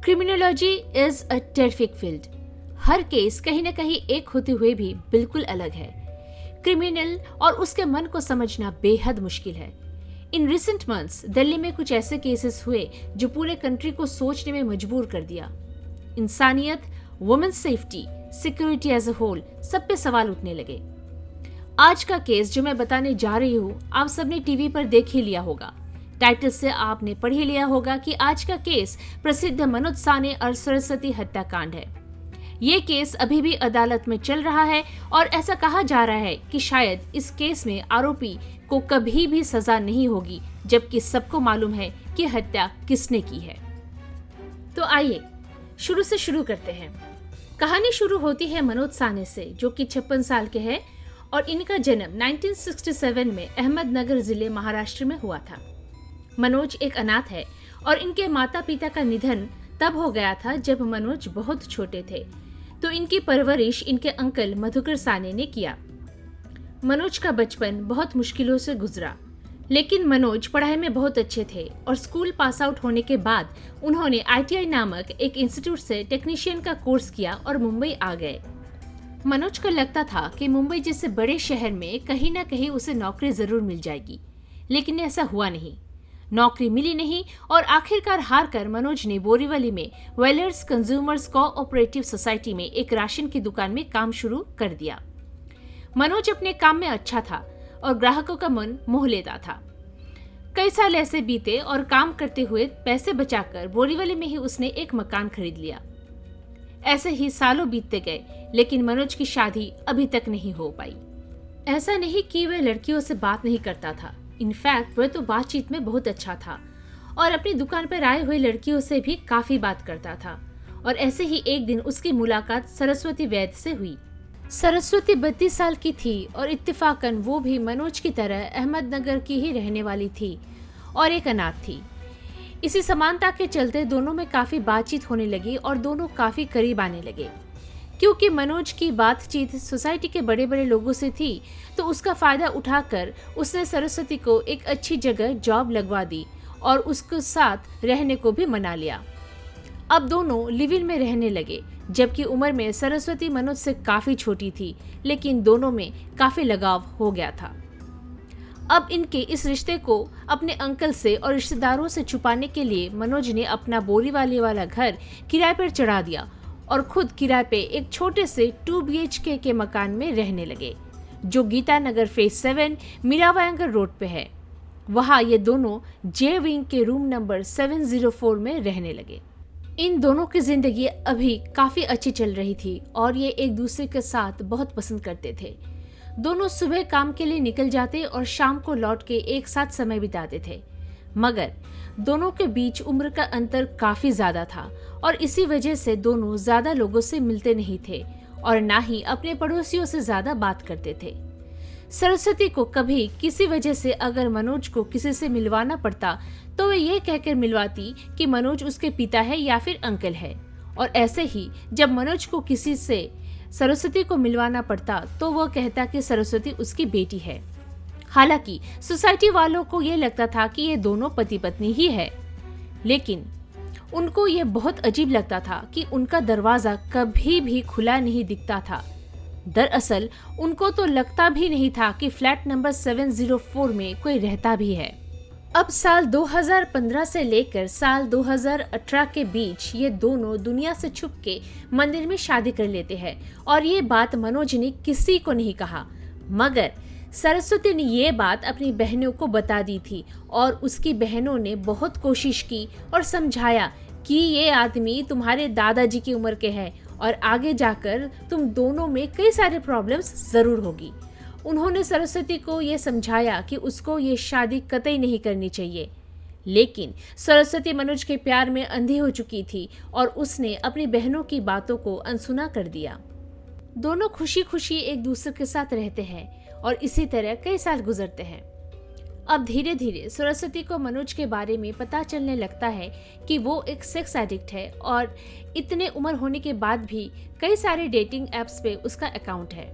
Criminology is a terrific field. Her case कहीं न कहीं एक होते हुए भी बिल्कुल अलग है। क्रिमिनल और उसके मन को समझना बेहद मुश्किल है। इन रिसेंट मंथ्स दिल्ली में कुछ ऐसे केसेस हुए जो पूरे कंट्री को सोचने में मजबूर कर दिया। इंसानियत, women's safety, security as a whole, सब पे सवाल उठने लगे। आज का केस जो मैं बताने जा रही हूँ, आप सबने टीवी पर देख ही लिया होगा। टाइटल से आपने पढ़ ही लिया होगा कि आज का केस प्रसिद्ध मनोज साने और सरस्वती हत्याकांड है। ये केस अभी भी अदालत में चल रहा है और ऐसा कहा जा रहा है कि शायद इस केस में आरोपी को कभी भी सजा नहीं होगी, जबकि सबको मालूम है कि हत्या किसने की है। तो आइए शुरू से शुरू करते हैं। कहानी शुरू होती है मनोज साने से, जो कि 56 साल के हैं और इनका जन्म 1967 में अहमदनगर जिले महाराष्ट्र में हुआ था। मनोज एक अनाथ है और इनके माता पिता का निधन तब हो गया था जब मनोज बहुत छोटे थे, तो इनकी परवरिश इनके अंकल मधुकर साने ने किया। मनोज का बचपन बहुत मुश्किलों से गुजरा, लेकिन मनोज पढ़ाई में बहुत अच्छे थे और स्कूल पास आउट होने के बाद उन्होंने ITI नामक एक इंस्टीट्यूट से टेक्नीशियन का कोर्स किया और मुंबई आ गए। मनोज को लगता था कि मुंबई जैसे बड़े शहर में कहीं ना कहीं उसे नौकरी जरूर मिल जाएगी, लेकिन ऐसा हुआ नहीं। नौकरी मिली नहीं और आखिरकार हार कर मनोज ने बोरीवली में वेलर्स कंज्यूमर्स कोऑपरेटिव सोसाइटी में एक राशन की दुकान में काम शुरू कर दिया। मनोज अपने काम में अच्छा था और ग्राहकों का मन मोह लेता था। कई साल ऐसे बीते और काम करते हुए पैसे बचाकर बोरीवली में ही उसने एक मकान खरीद लिया। ऐसे ही सालों बीतते गए, लेकिन मनोज की शादी अभी तक नहीं हो पाई। ऐसा नहीं कि वह लड़कियों से बात नहीं करता था, इनफैक्ट वह तो बातचीत में बहुत अच्छा था और अपनी दुकान पर आए हुए लड़कियों से भी काफी बात करता था। और ऐसे ही एक दिन उसकी मुलाकात सरस्वती वैद्य से हुई। सरस्वती 32 साल की थी और इत्तेफाकन वो भी मनोज की तरह अहमदनगर की ही रहने वाली थी और एक अनाथ थी। इसी समानता के चलते दोनों में काफी बातचीत होने लगी और दोनों काफी करीब आने लगे। क्योंकि मनोज की बातचीत सोसाइटी के बड़े बड़े लोगों से थी, तो उसका फायदा उठाकर उसने सरस्वती को एक अच्छी जगह जॉब लगवा दी और उसके साथ रहने को भी मना लिया। अब दोनों लिव इन में रहने लगे, जबकि उम्र में सरस्वती मनोज से काफी छोटी थी, लेकिन दोनों में काफी लगाव हो गया था। अब इनके इस रिश्ते को अपने अंकल से और रिश्तेदारों से छुपाने के लिए मनोज ने अपना बोरीवली वाला घर किराए पर चढ़ा दिया और खुद किराए पे एक छोटे से 2 BHK के मकान में रहने लगे, जो गीता नगर फेज 7 मीरावायंगर रोड पे है। वहाँ ये दोनों जे विंग के रूम नंबर 704 में रहने लगे। इन दोनों की जिंदगी अभी काफी अच्छी चल रही थी और ये एक दूसरे के साथ बहुत पसंद करते थे। दोनों सुबह काम के लिए निकल जाते और शाम को लौट के एक साथ समय बिताते थे, मगर दोनों के बीच उम्र का अंतर काफी ज्यादा था और इसी वजह से दोनों ज्यादा लोगों से मिलते नहीं थे और ना ही अपने पड़ोसियों से ज्यादा बात करते थे। सरस्वती को कभी किसी वजह से अगर मनोज को किसी से मिलवाना पड़ता तो वह ये कहकर मिलवाती कि मनोज उसके पिता है या फिर अंकल है, और ऐसे ही जब मनोज को किसी से सरस्वती को मिलवाना पड़ता तो वह कहता कि सरस्वती उसकी बेटी है। हालांकि सोसाइटी वालों को ये लगता था कि ये दोनों पति पत्नी ही है, लेकिन उनको ये बहुत अजीब लगता था कि उनका दरवाजा कभी भी खुला नहीं दिखता था। दरअसल उनको तो लगता भी नहीं था कि फ्लैट नंबर 704 में कोई रहता भी है। अब साल 2015 से लेकर साल 2018 के बीच ये दोनों दुनिया से छुप के मंदिर में शादी कर लेते हैं और ये बात मनोज ने किसी को नहीं कहा, मगर सरस्वती ने ये बात अपनी बहनों को बता दी थी और उसकी बहनों ने बहुत कोशिश की और समझाया कि ये आदमी तुम्हारे दादाजी की उम्र के हैं और आगे जाकर तुम दोनों में कई सारे प्रॉब्लम्स जरूर होगी। उन्होंने सरस्वती को ये समझाया कि उसको ये शादी कतई नहीं करनी चाहिए, लेकिन सरस्वती मनोज के प्यार में अंधी हो चुकी थी और उसने अपनी बहनों की बातों को अनसुना कर दिया। दोनों खुशी खुशी एक दूसरे के साथ रहते हैं और इसी तरह कई साल गुजरते हैं। अब धीरे धीरे सरस्वती को मनोज के बारे में पता चलने लगता है कि वो एक सेक्स एडिक्ट है और इतने उम्र होने के बाद भी कई सारे डेटिंग ऐप्स पे उसका अकाउंट है।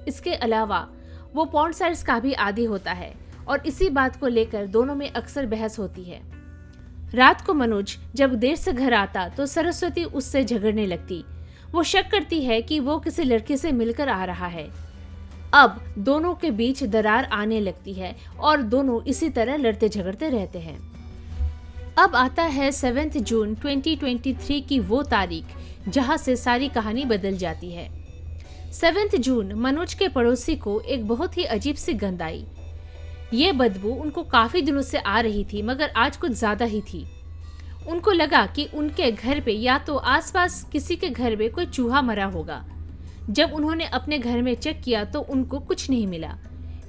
इसके अलावा वो पॉर्न साइट्स का भी आदी होता है और इसी बात को लेकर दोनों में अक्सर बहस होती है। रात को मनोज जब देर से घर आता तो सरस्वती उससे झगड़ने लगती। वो शक करती है कि वो किसी लड़के से मिलकर आ रहा है। अब दोनों के बीच दरार आने लगती है और दोनों इसी तरह लड़ते झगड़ते रहते हैं। अब आता है 7 जून 2023 की वो तारीख जहां से सारी कहानी बदल जाती है। 7 जून मनोज के पड़ोसी को एक बहुत ही अजीब सी गंध आई। ये बदबू उनको काफी दिनों से आ रही थी, मगर आज कुछ ज्यादा ही थी। उनको लगा कि उनके घर पे या तो आसपास किसी के घर में कोई चूहा मरा होगा। जब उन्होंने अपने घर में चेक किया तो उनको कुछ नहीं मिला।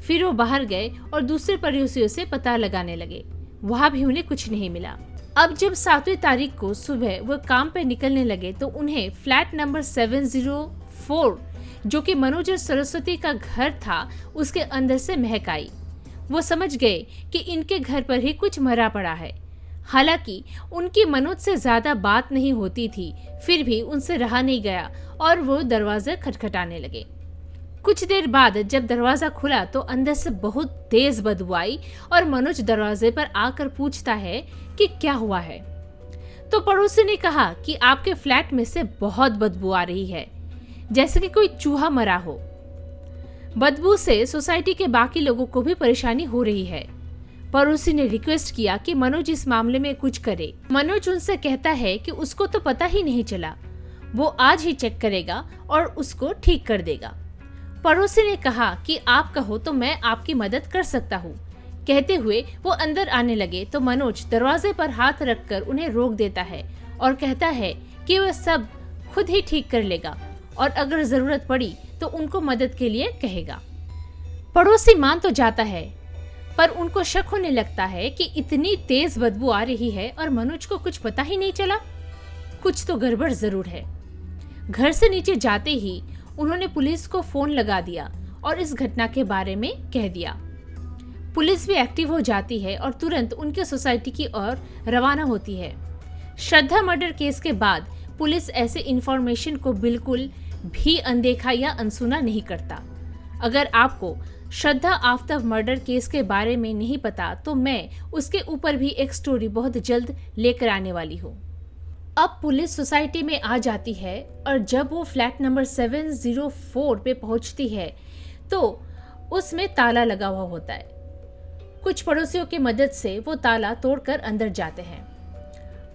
फिर वो बाहर गए और दूसरे पड़ोसियों से पता लगाने लगे। वहां भी उन्हें कुछ नहीं मिला। अब जब 7वीं तारीख को सुबह वो काम पे निकलने लगे तो उन्हें फ्लैट नंबर 704, जो कि मनोज और सरस्वती का घर था, उसके अंदर से महक आई। वो समझ गए कि इनके घर पर ही कुछ मरा पड़ा है। हालांकि उनकी मनोज से ज्यादा बात नहीं होती थी, फिर भी उनसे रहा नहीं गया और वो दरवाजा खटखटाने लगे। कुछ देर बाद जब दरवाजा खुला तो अंदर से बहुत तेज बदबू आई और मनोज दरवाजे पर आकर पूछता है कि क्या हुआ है। तो पड़ोसी ने कहा कि आपके फ्लैट में से बहुत बदबू आ रही है, जैसे कि कोई चूहा मरा हो। बदबू से सोसाइटी के बाकी लोगों को भी परेशानी हो रही है। पड़ोसी ने रिक्वेस्ट किया कि मनोज इस मामले में कुछ करे। मनोज उनसे कहता है कि उसको तो पता ही नहीं चला, वो आज ही चेक करेगा और उसको ठीक कर देगा। पड़ोसी ने कहा कि आप कहो तो मैं आपकी मदद कर सकता हूँ। कहते हुए वो अंदर आने लगे तो मनोज दरवाजे पर हाथ रखकर उन्हें रोक देता है और कहता है कि वह सब खुद ही ठीक कर लेगा और अगर जरूरत पड़ी तो उनको मदद के लिए कहेगा। पड़ोसी मान तो जाता है, पर उनको शक होने लगता है कि इतनी तेज बदबू आ रही है और मनोज को कुछ पता ही नहीं चला। कुछ तो गड़बड़ जरूर है। घर से नीचे जाते ही उन्होंने पुलिस को फोन लगा दिया और इस घटना के बारे में कह दिया। पुलिस भी एक्टिव हो जाती है और तुरंत उनके सोसाइटी की ओर रवाना होती है। श्रद्धा मर्डर केस के बाद पुलिस ऐसे इंफॉर्मेशन को बिल्कुल भी अनदेखा या अनसुना नहीं करता। अगर आपको श्रद्धा आफ्टर मर्डर केस के बारे में नहीं पता तो मैं उसके ऊपर भी एक स्टोरी बहुत जल्द लेकर आने वाली हूँ। अब पुलिस सोसाइटी में आ जाती है और जब वो फ्लैट नंबर 704 पे पहुंचती है तो उसमें ताला लगा हुआ होता है। कुछ पड़ोसियों की मदद से वो ताला तोड़कर अंदर जाते हैं।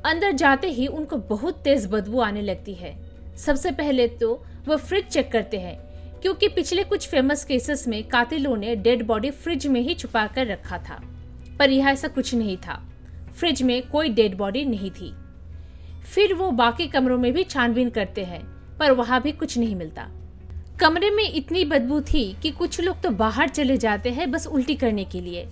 अंदर जाते ही उनको बहुत तेज बदबू आने लगती है। सबसे पहले तो वो फ्रिज चेक करते हैं, क्योंकि पिछले कुछ फेमस केसेस में कातिलों ने डेड बॉडी फ्रिज में ही छुपा कर रखा था, पर यह ऐसा कुछ नहीं था। फ्रिज में कोई डेड बॉडी नहीं थी। फिर वो बाकी कमरों में भी छानबीन करते हैं, पर वहां भी कुछ नहीं मिलता। कमरे में इतनी बदबू थी कि कुछ लोग तो बाहर चले जाते हैं बस उल्टी करने के लिए।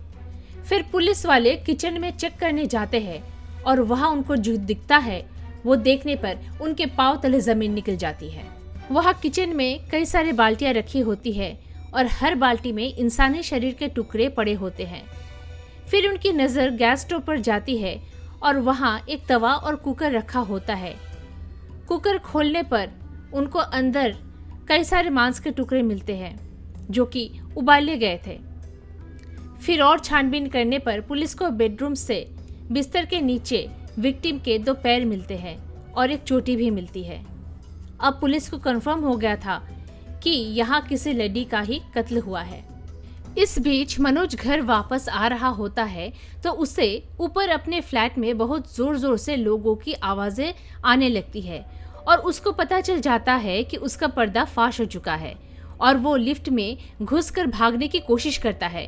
फिर पुलिस वाले किचन में चेक करने जाते हैं और वहां उनको जो दिखता है वो देखने पर उनके पांव तले जमीन निकल जाती है। वहां किचन में कई सारे बाल्टियां रखी होती है और हर बाल्टी में इंसानी शरीर के टुकड़े पड़े होते हैं। फिर उनकी नज़र गैस स्टोव पर जाती है और वहां एक तवा और कुकर रखा होता है। कुकर खोलने पर उनको अंदर कई सारे मांस के टुकड़े मिलते हैं जो कि उबाले गए थे। फिर और छानबीन करने पर पुलिस को बेडरूम से बिस्तर के नीचे विक्टिम के 2 पैर मिलते हैं और एक चोटी भी मिलती है। अब पुलिस को कंफर्म हो गया था कि यहाँ किसी लेडी का ही कत्ल हुआ है। इस बीच मनोज घर वापस आ रहा होता है तो उसे ऊपर अपने फ्लैट में बहुत जोर जोर से लोगों की आवाजें आने लगती है और उसको पता चल जाता है कि उसका पर्दा फाश हो चुका है और वो लिफ्ट में घुसकर भागने की कोशिश करता है।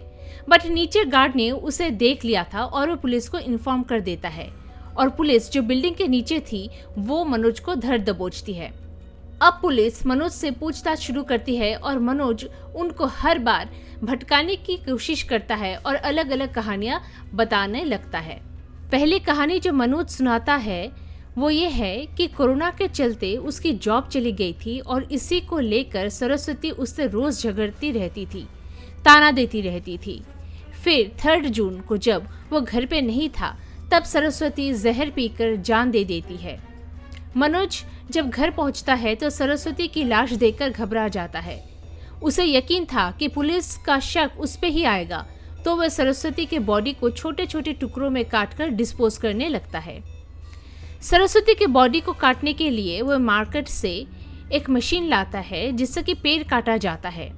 बट नीचे गार्ड ने उसे देख लिया था और वो पुलिस को इन्फॉर्म कर देता है और पुलिस जो बिल्डिंग के नीचे थी वो मनोज को धर दबोचती है। अब पुलिस मनोज से पूछताछ शुरू करती है और मनोज उनको हर बार भटकाने की कोशिश करता है और अलग अलग कहानियां बताने लगता है। पहली कहानी जो मनोज सुनाता है वो ये है कि कोरोना के चलते उसकी जॉब चली गई थी और इसी को लेकर सरस्वती उससे रोज झगड़ती रहती थी, ताना देती रहती थी। फिर 3 जून को जब वो घर पे नहीं था तब सरस्वती जहर पीकर जान दे देती है। मनोज जब घर पहुंचता है तो सरस्वती की लाश देखकर घबरा जाता है। उसे यकीन था कि पुलिस का शक उस पे ही आएगा तो वह सरस्वती के बॉडी को छोटे छोटे टुकड़ों में काटकर डिस्पोज करने लगता है। सरस्वती के बॉडी को काटने के लिए वह मार्केट से एक मशीन लाता है जिससे कि पेड़ काटा जाता है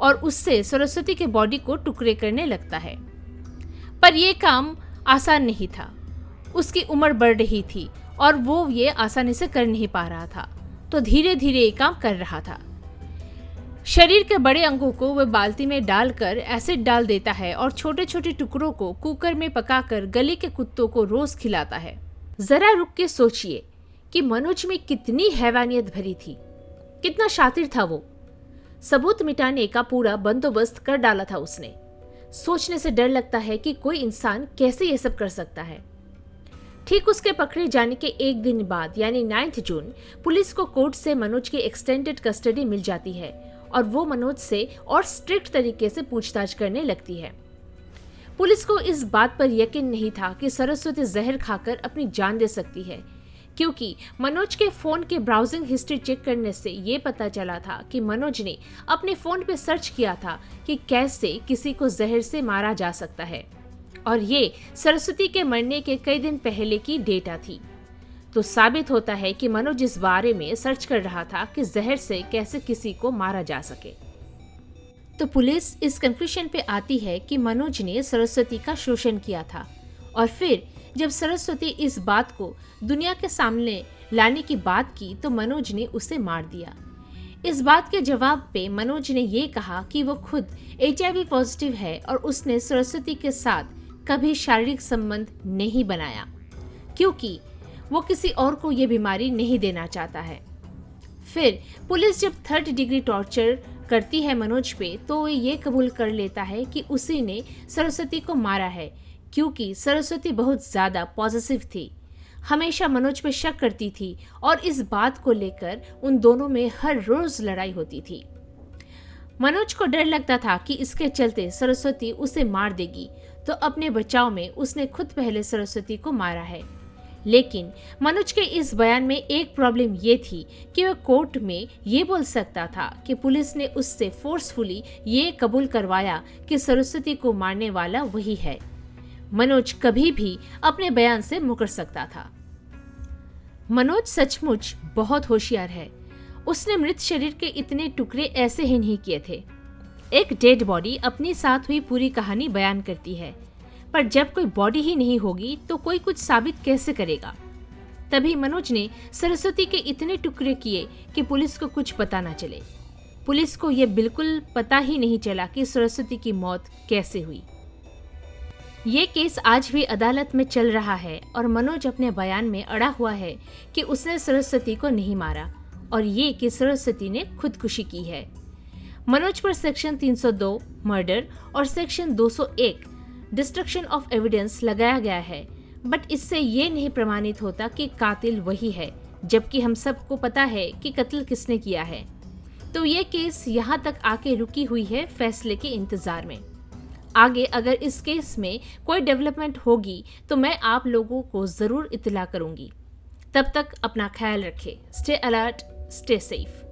और उससे सरस्वती के बॉडी को टुकड़े करने लगता है। पर यह काम आसान नहीं था। उसकी उम्र बढ़ रही थी और वो ये आसानी से कर नहीं पा रहा था, तो धीरे धीरे ये काम कर रहा था। शरीर के बड़े अंगों को वह बाल्टी में डालकर एसिड डाल देता है और छोटे छोटे टुकड़ों को कुकर में पकाकर गली के कुत्तों को रोज खिलाता है। जरा रुक के सोचिए कि मनोज में कितनी हैवानियत भरी थी, कितना शातिर था वो। सबूत मिटाने का पूरा बंदोबस्त कर डाला था उसने। सोचने से डर लगता है कि कोई इंसान कैसे ये सब कर सकता है। ठीक उसके पकड़े जाने के एक दिन बाद यानी 9 जून पुलिस को कोर्ट से मनोज की एक्सटेंडेड कस्टडी मिल जाती है और वो मनोज से और स्ट्रिक्ट तरीके से पूछताछ करने लगती है। पुलिस को इस बात पर यकीन नहीं था कि सरस्वती जहर खाकर अपनी जान दे सकती है, क्योंकि मनोज के फोन के ब्राउजिंग हिस्ट्री चेक करने से ये पता चला था कि मनोज ने अपने फोन पे सर्च किया था कि कैसे किसी को जहर से मारा जा सकता है, और ये सरस्वती के मरने के कई दिन पहले की डेटा थी। तो साबित होता है कि मनोज इस बारे में सर्च कर रहा था कि जहर से कैसे किसी को मारा जा सके। तो पुलिस इस कंक्लूजन पे आती है कि मनोज ने सरस्वती का शोषण किया था, और फिर जब सरस्वती इस बात को दुनिया के सामने लाने की बात की तो मनोज ने उसे मार दिया। इस बात के जवाब पे मनोज ने ये कहा कि वो खुद HIV पॉजिटिव है और उसने सरस्वती के साथ कभी शारीरिक संबंध नहीं बनाया, क्योंकि वो किसी और को ये बीमारी नहीं देना चाहता है। फिर पुलिस जब 3rd डिग्री टॉर्चर करती है मनोज पे, तो वो ये कबूल कर लेता है कि उसी ने सरस्वती को मारा है, क्योंकि सरस्वती बहुत ज़्यादा पॉजिटिव थी, हमेशा मनोज पे शक करती थी और इस बात को लेकर उन दोनों में हर रोज लड़ाई होती थी। मनोज को डर लगता था कि इसके चलते सरस्वती उसे मार देगी, तो अपने बचाव में उसने खुद पहले सरस्वती को मारा है। लेकिन मनोज के इस बयान में एक प्रॉब्लम ये थी कि वह कोर्ट में ये बोल सकता था कि पुलिस ने उससे फोर्सफुली ये कबूल करवाया कि सरस्वती को मारने वाला वही है। मनोज कभी भी अपने बयान से मुकर सकता था। मनोज सचमुच बहुत होशियार है। उसने मृत शरीर के इतने टुकड़े ऐसे ही नहीं किए थे। एक डेड बॉडी अपने साथ हुई पूरी कहानी बयान करती है, पर जब कोई बॉडी ही नहीं होगी तो कोई कुछ साबित कैसे करेगा। तभी मनोज ने सरस्वती के इतने टुकड़े किए कि पुलिस को कुछ पता न चले। पुलिस को यह बिल्कुल पता ही नहीं चला कि सरस्वती की मौत कैसे हुई। ये केस आज भी अदालत में चल रहा है और मनोज अपने बयान में अड़ा हुआ है कि उसने सरस्वती को नहीं मारा और ये कि सरस्वती ने खुदकुशी की है। मनोज पर सेक्शन 302 मर्डर और सेक्शन 201 डिस्ट्रक्शन ऑफ एविडेंस लगाया गया है, बट इससे ये नहीं प्रमाणित होता कि कातिल वही है, जबकि हम सबको पता है कि कत्ल किसने किया है। तो ये केस यहाँ तक आके रुकी हुई है फैसले के इंतजार में। आगे अगर इस केस में कोई डेवलपमेंट होगी तो मैं आप लोगों को जरूर इत्तला करूंगी। तब तक अपना ख्याल रखें। Stay alert, stay safe.